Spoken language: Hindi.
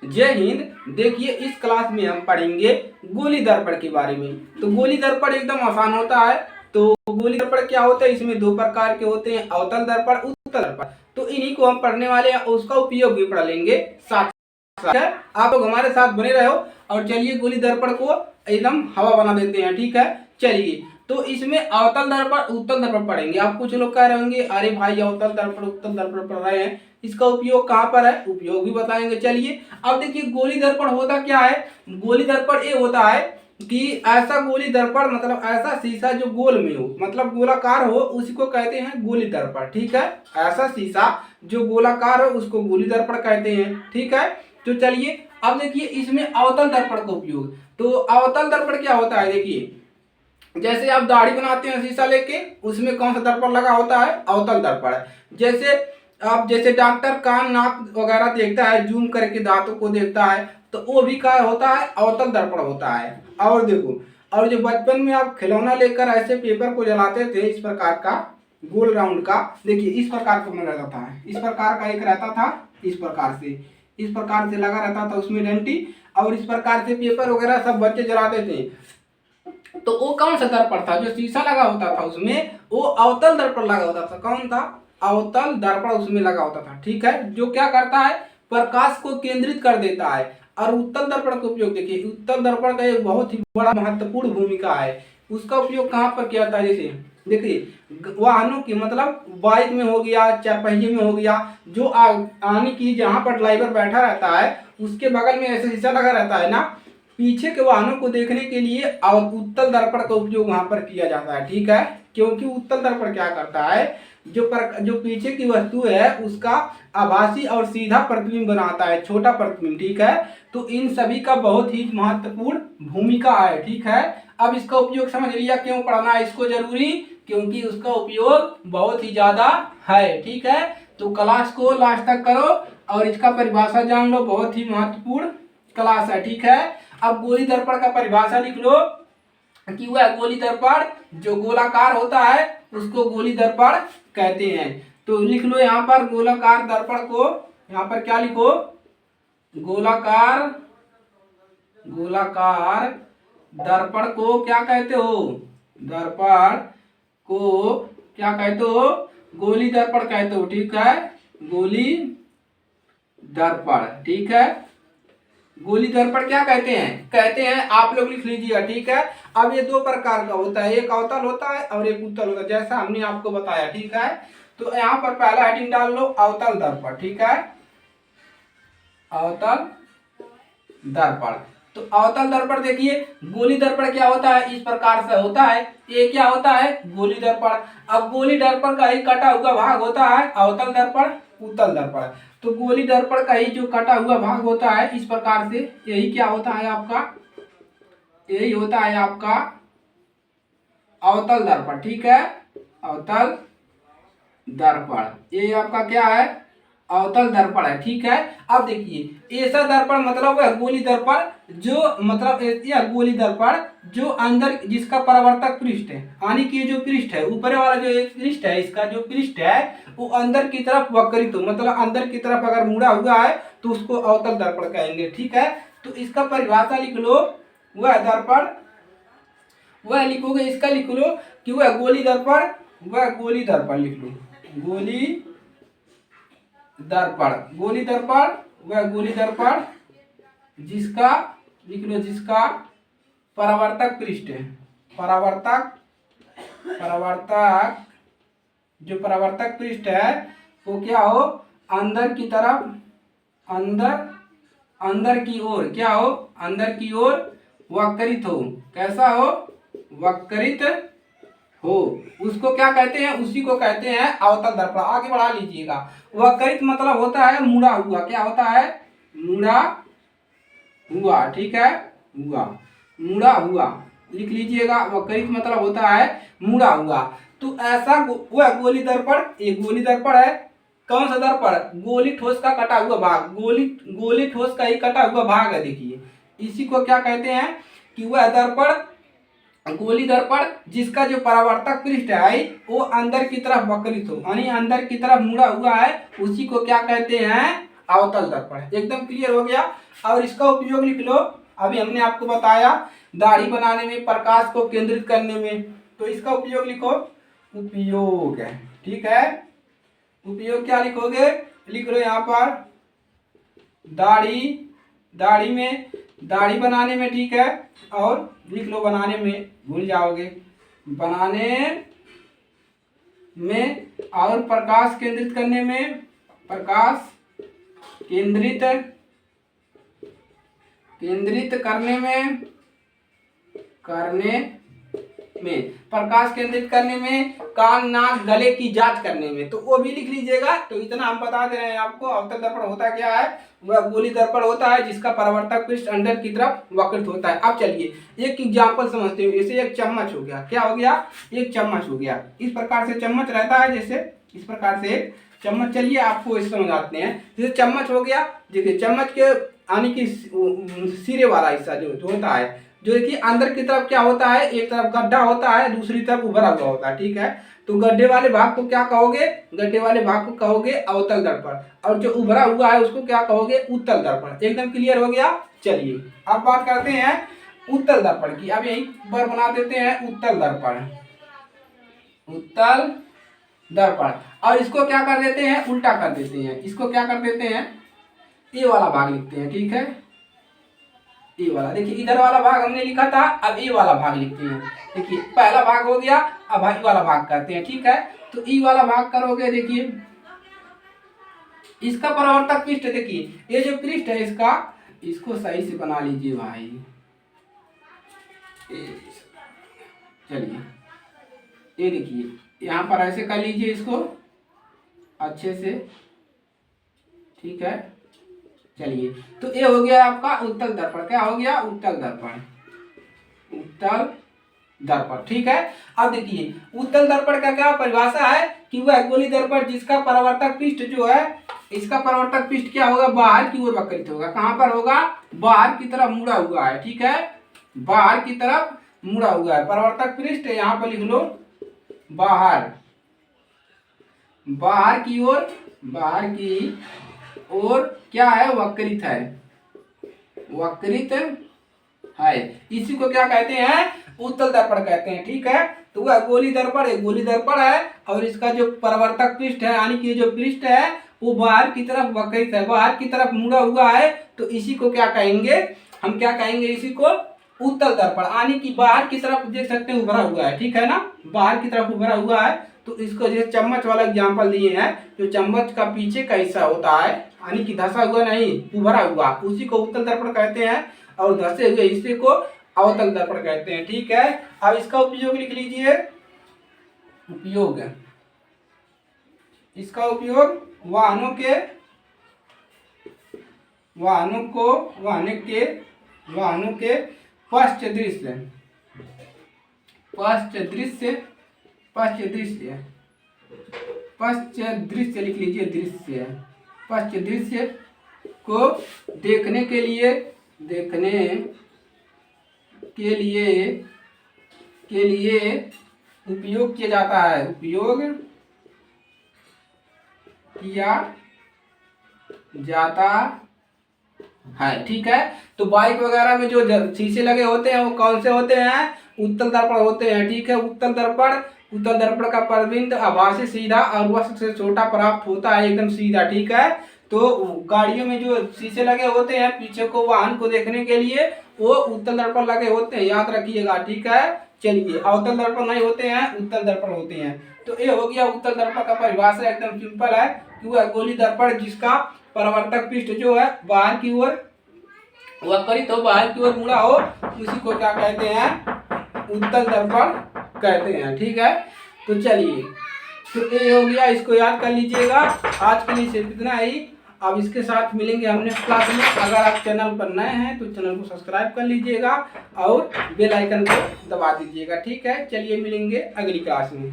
जय हिंद। देखिए इस क्लास में हम पढ़ेंगे गोली दर्पण के बारे में। तो गोली दर्पण एकदम आसान होता है। तो गोली दर्पण क्या होता है, इसमें दो प्रकार के होते हैं, अवतल दर्पण, उत्तल दर्पण। तो इन्हीं को हम पढ़ने वाले हैं, उसका उपयोग भी पढ़ लेंगे साथ साथ। आप लोग हमारे साथ बने रहो और चलिए गोली दर्पण को एकदम हवा बना देते हैं। ठीक है, चलिए। तो इसमें अवतल दर्पण उत्तल दर्पण पढ़ेंगे। आप कुछ लोग कह रहे होंगे अरे भाई अवतल दर्पण उत्तल दर्पण पढ़ रहे हैं, इसका उपयोग कहाँ पर है, उपयोग भी बताएंगे। चलिए अब देखिए गोली दर्पण होता क्या है। गोली दर्पण ये होता है कि ऐसा गोली दर्पण मतलब ऐसा शीशा जो गोल में हो, मतलब गोलाकार हो, उसी को कहते हैं गोली दर्पण। ठीक है, ऐसा शीशा जो गोलाकार हो उसको गोली दर्पण कहते हैं। ठीक है, तो चलिए अब देखिए इसमें अवतल दर्पण का उपयोग। तो अवतल दर्पण क्या होता है, देखिए जैसे आप दाढ़ी बनाते हैं शीशा लेके, उसमें कौन सा दर्पण लगा होता है, अवतल दर्पण है। जैसे डॉक्टर कान नाक वगैरह देखता है, जूम करके दांतों को देखता है, तो वो भी क्या होता है, अवतल दर्पण होता है। और देखो, और जो बचपन में आप खिलौना लेकर ऐसे पेपर को जलाते थे, इस प्रकार का गोल राउंड का, देखिए इस प्रकार का बना रहता है, इस प्रकार का एक रहता था, इस प्रकार से लगा रहता था उसमें डंटी, और इस प्रकार से पेपर वगैरह सब बच्चे जलाते थे। तो वो कौन सा दर्पण था, जो शीशा लगा होता था उसमें वो अवतल दर्पण लगा होता था। कौन था, अवतल दर्पण उसमें लगा होता था। ठीक है, जो क्या करता है, प्रकाश को केंद्रित कर देता है। और उत्तल दर्पण का उपयोग देखिए, उत्तल दर्पण का एक बहुत ही बड़ा महत्वपूर्ण भूमिका है। उसका उपयोग कहाँ पर किया जाता है, जैसे देखिए वाहनों की, मतलब बाइक में हो गया, चार पहिए में हो गया, जो आने की जहाँ पर ड्राइवर बैठा रहता है उसके बगल में ऐसे शीशा लगा रहता है ना, पीछे के वाहनों को देखने के लिए उत्तल दर्पण का उपयोग वहां पर किया जाता है। ठीक है, क्योंकि उत्तल दर्पण क्या करता है, जो पीछे की वस्तु है उसका आभासी और सीधा प्रतिबिंब बनाता है, छोटा प्रतिबिंब। ठीक है, तो इन सभी का बहुत ही महत्वपूर्ण भूमिका है। ठीक है, अब इसका उपयोग समझ लिया, क्यों पढ़ना है इसको जरूरी, क्योंकि उसका उपयोग बहुत ही ज्यादा है। ठीक है, तो क्लास को लास्ट तक करो और इसका परिभाषा जान लो, बहुत ही महत्वपूर्ण क्लास है। ठीक है, अब गोली दर्पण का परिभाषा लिख लो कि वह गोली दर्पण जो गोलाकार होता है उसको गोली दर्पण कहते हैं। तो लिख लो यहाँ पर गोलाकार दर्पण को, यहाँ पर क्या लिखो, गोलाकार दर्पण को क्या कहते हो, दर्पण को क्या कहते हो, गोली दर्पण कहते हो। ठीक है, गोली दर्पण। ठीक है, गोली दर्पण क्या कहते हैं, आप लोग लिख लीजिएगा। ठीक है, अब ये दो प्रकार का होता है, एक अवतल होता है और एक उत्तल होता है, जैसा हमने आपको बताया। ठीक है, तो यहाँ पर पहला हेडिंग डाल लो, अवतल दर्पण। ठीक है, अवतल दर्पण। तो अवतल दर्पण देखिए, गोली दर्पण क्या होता है, इस प्रकार से होता है, ये क्या होता है, गोली दर्पण। अब गोली दर्पण का ही कटा हुआ भाग होता है अवतल दर्पण, उत्तल दर्पण। तो गोली दर्पण का ही जो कटा हुआ भाग होता है इस प्रकार से, यही क्या होता है आपका, यही होता है आपका अवतल दर्पण। ठीक है, अवतल दर्पण, ये आपका क्या है, अवतल दर्पण है। ठीक है, अब देखिए ऐसा दर्पण मतलब वह गोली दर्पण जो मतलब यह गोली दर्पण जो अंदर जिसका परावर्तक पृष्ठ है, यानी कि जो पृष्ठ है ऊपर वाला जो एक पृष्ठ है, इसका जो पृष्ठ है वो अंदर की तरफ वक्रित हो, मतलब अंदर की तरफ अगर मुड़ा हुआ है तो उसको अवतल दर्पण कहेंगे। ठीक है, तो इसका परिभाषा लिख लो, वह दर्पण, वह लिखोगे, इसका लिख लो कि वह गोली दर्पण लिख लो, गोली दर्पण, वह गोली दर्पण जिसका लिख लो, जिसका परावर्तक पृष्ठ है, जो परावर्तक पृष्ठ है वो क्या हो, अंदर की तरफ, अंदर की ओर क्या हो, अंदर की ओर वक्रित हो। कैसा हो, वक्रित हो, उसको क्या कहते हैं, उसी को कहते हैं अवतल दर्पण। आगे बढ़ा लीजिएगा, वक्रित मतलब होता है मुड़ा हुआ, क्या होता है, मुड़ा हुआ। ठीक है, मुड़ा हुआ लिख लीजिएगा, वक्रित मतलब होता है मुड़ा हुआ। तो ऐसा वह गोली दर्पण, एक गोली दर्पण है। कौन सा दर्पण, गोली ठोस का कटा हुआ भाग, गोली ठोस का ही कटा हुआ भाग है। देखिए इसी को क्या कहते हैं कि वह दर्पण, गोली दर्पण जिसका जो परावर्तक पृष्ठ है वो अंदर की तरफ वक्रित हो, यानी अंदर की तरफ मुड़ा हुआ है, उसी को क्या कहते हैं, अवतल दर्पण। एकदम क्लियर हो गया। और इसका उपयोग लिख लो। अभी हमने आपको बताया दाढ़ी बनाने में, प्रकाश को केंद्रित करने में, तो इसका उपयोग लिखो, उपयोग है। ठीक है, उपयोग क्या लिखोगे, लिख लो यहाँ पर दाढ़ी, दाढ़ी में, दाढ़ी बनाने में। ठीक है, और लिख लो बनाने में, भूल जाओगे, बनाने में, और प्रकाश केंद्रित करने में, प्रकाश केंद्रित करने में, प्रकाश केंद्रित करने में, कान नाक गले की जांच करने में, तो वो भी लिख लीजिएगा। तो इतना हम बता दे रहे हैं आपको। अवतल दर्पण होता क्या है, वह गोली दर्पण होता है जिसका परावर्तक पृष्ठ अंदर की तरफ वक्रित होता है। अब चलिए एक एग्जाम्पल समझते हैं। जैसे एक चम्मच हो गया, क्या हो गया, एक चम्मच हो गया। इस प्रकार से चम्मच रहता है, जैसे इस प्रकार से एक चम्मच। चलिए आपको इस समझाते हैं। जैसे चम्मच हो गया, देखिए चम्मच के आने की सिरे वाला हिस्सा जो होता है, जो कि अंदर की तरफ क्या होता है, एक तरफ गड्ढा होता है, दूसरी तरफ उभरा हुआ होता है। ठीक है, तो गड्ढे वाले भाग को क्या कहोगे, गड्ढे वाले भाग को कहोगे अवतल दर्पण, और जो उभरा हुआ है उसको क्या कहोगे, उत्तल दर्पण। एकदम क्लियर हो गया। चलिए अब बात करते हैं उत्तल दर्पण की। अब यही पर बना देते हैं उत्तल दर्पण, उत्तल दर्पण। और इसको क्या कर देते हैं, उल्टा कर देते हैं। इसको क्या कर देते हैं, ये वाला भाग लिखते हैं। ठीक है, ये वाला, देखिए इधर वाला भाग हमने लिखा था, अब ये वाला भाग लिखते हैं। देखिए पहला भाग हो गया, अब ई वाला भाग करते हैं। ठीक है, तो ई वाला भाग करोगे, देखिए इसका परावर्तक पृष्ठ, देखिए ये जो पृष्ठ है इसका, इसको सही से बना लीजिए भाई। चलिए ये देखिए यहाँ पर ऐसे कर लीजिए इसको अच्छे से। ठीक है, चलिए तो ये हो गया आपका उत्तल दर्पण। क्या हो गया, उत्तल दर्पण, उत्तल दर्पण। ठीक है, अब देखिए उत्तल दर्पण का क्या परिभाषा है कि वह गोली दर्पण जिसका परावर्तक पृष्ठ जो है, इसका परावर्तक पृष्ठ क्या होगा, बाहर की ओर वक्रित होगा। कहां पर होगा, बाहर की तरफ मुड़ा हुआ है। ठीक है, बाहर की तरफ मुड़ा हुआ है परावर्तक पृष्ठ। यहाँ पर लिख लो बाहर, बाहर की ओर, बाहर की ओर क्या है, वक्रित है, वक्रित है। इसी को क्या कहते हैं, उत्तल दर्पण कहते हैं। ठीक है, तो वह गोली दर्पण है, गोली दर्पण है, और इसका जो परावर्तक पृष्ठ है, यानी कि जो पृष्ठ है वो बाहर की तरफ वक्रित है, बाहर की तरफ मुड़ा हुआ है। तो इसी को क्या कहेंगे, हम क्या कहेंगे, इसी को उत्तल दर्पण, यानी कि बाहर की तरफ देख सकते हैं उभरा हुआ है। ठीक है ना, बाहर की तरफ उभरा हुआ है। तो इसको जैसे चम्मच वाला एग्जाम्पल दिए हैं, जो चम्मच का पीछे का हिस्सा होता है, यानी कि धसा हुआ नहीं, उभरा हुआ, उसी को उत्तल दर्पण कहते हैं, और धसे हुए हिस्से को अवतल दर्पण कहते हैं। ठीक है, अब इसका उपयोग लिख लीजिए, उपयोग, इसका उपयोग वाहनों के, वाहनों के पश्च दृश्य, पश्च दृश्य, पश्च दृश्य, पश्च दृश्य लिख लीजिए, दृश्य, पश्च दृश्य को देखने के लिए, देखने के लिए उपयोग किया जाता है, उपयोग किया जाता है। ठीक है, तो बाइक वगैरह में जो शीशे लगे होते हैं वो कौन से होते हैं, उत्तल दर्पण होते हैं। ठीक है, उत्तल दर्पण का प्रतिबिंब आभासी सीधा और वक्र से छोटा प्राप्त होता है, एकदम सीधा। ठीक है, तो गाड़ियों में जो शीशे लगे होते हैं पीछे को वाहन को देखने के लिए, वो उत्तल दर्पण लगे होते हैं, याद रखिएगा। ठीक है, चलिए अवतल दर्पण नहीं होते हैं, उत्तल दर्पण होते हैं। तो ये हो गया उत्तल दर्पण का परिभाषा, एकदम सिंपल है कि वह गोली दर्पण जिसका परावर्तक पृष्ठ जो है बाहर की ओर वक्रित हो, बाहर की ओर मुड़ा हो, उसी को क्या कहते हैं, उत्तल दर्पण कहते हैं। ठीक है, तो चलिए, तो ये हो गया, इसको याद कर लीजिएगा। आज के लिए सिर्फ इतना ही। अब इसके साथ मिलेंगे हम नेक्स्ट क्लास में। अगर आप चैनल पर नए हैं तो चैनल को सब्सक्राइब कर लीजिएगा और बेल आइकन को दबा दीजिएगा। ठीक है, चलिए मिलेंगे अगली क्लास में।